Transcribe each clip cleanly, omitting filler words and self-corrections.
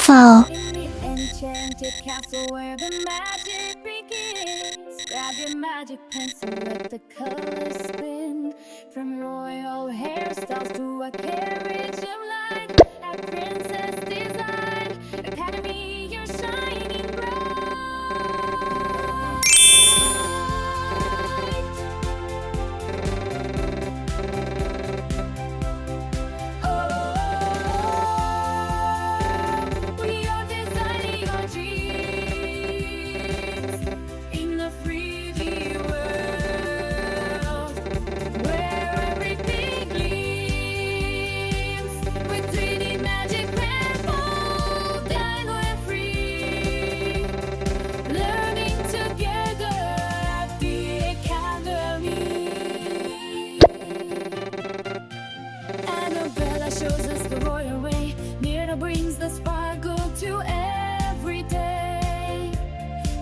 beautiful. In the enchanted castle where the magic begins, grab your magic pencil, let the colors spin. From royal hairstyles to a carriage of light, at Princess Design Academy, you're shining bright. We are designing our dreams in a 3D world where everything gleams with 3D magic rainbow, and we're free, learning together at the academy. Annabella shows us the royal way. Mirna brings the sparkle to every day.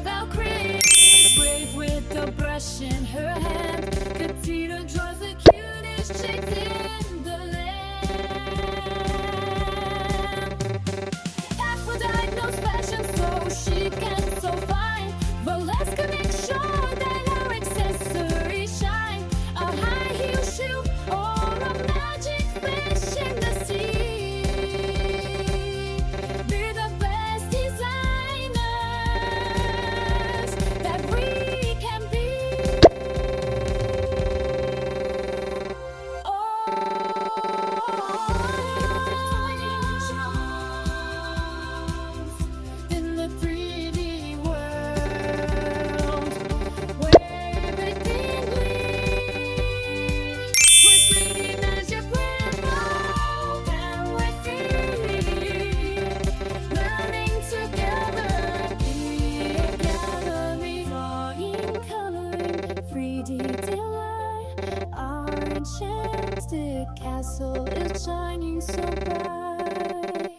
Valkyrie is brave with the brush in her hand. Katina draws the cutest shapes in the land. Aphrodite knows fashion, so she can so fine. Valeska makes sure that her accessories shine. A high heel shoe or a magic fish in the sea. Be the best designers that we can be. In the 3D world where everything gleams with 3D magic rainbow, and we're free, learning together at the academy. Drawing, coloring, 3D delight. Our enchanted castle is shining so bright.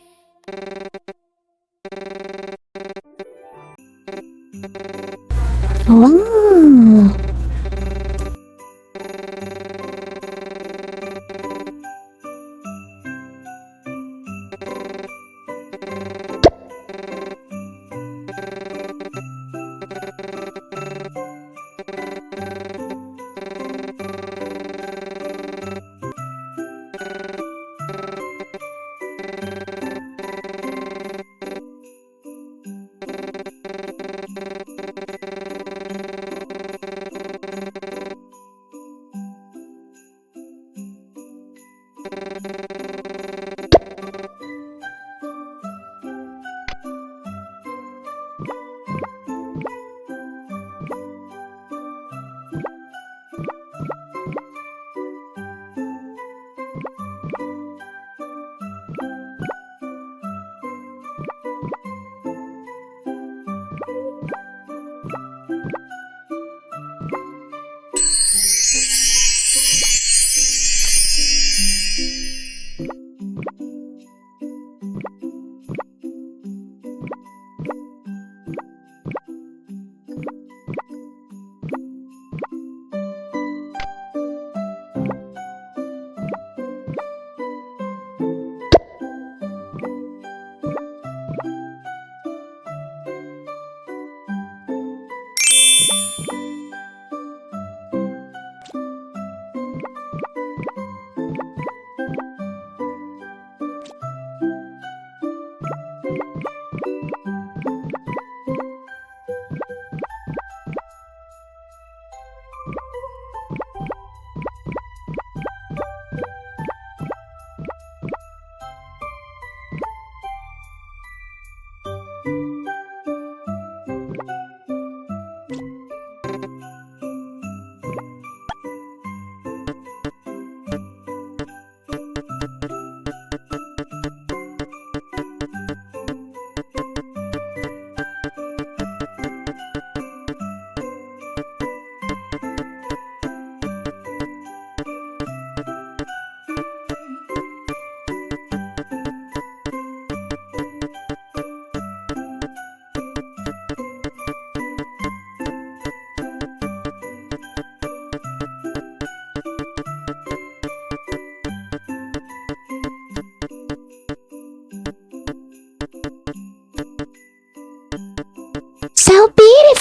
Wow.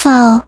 fall.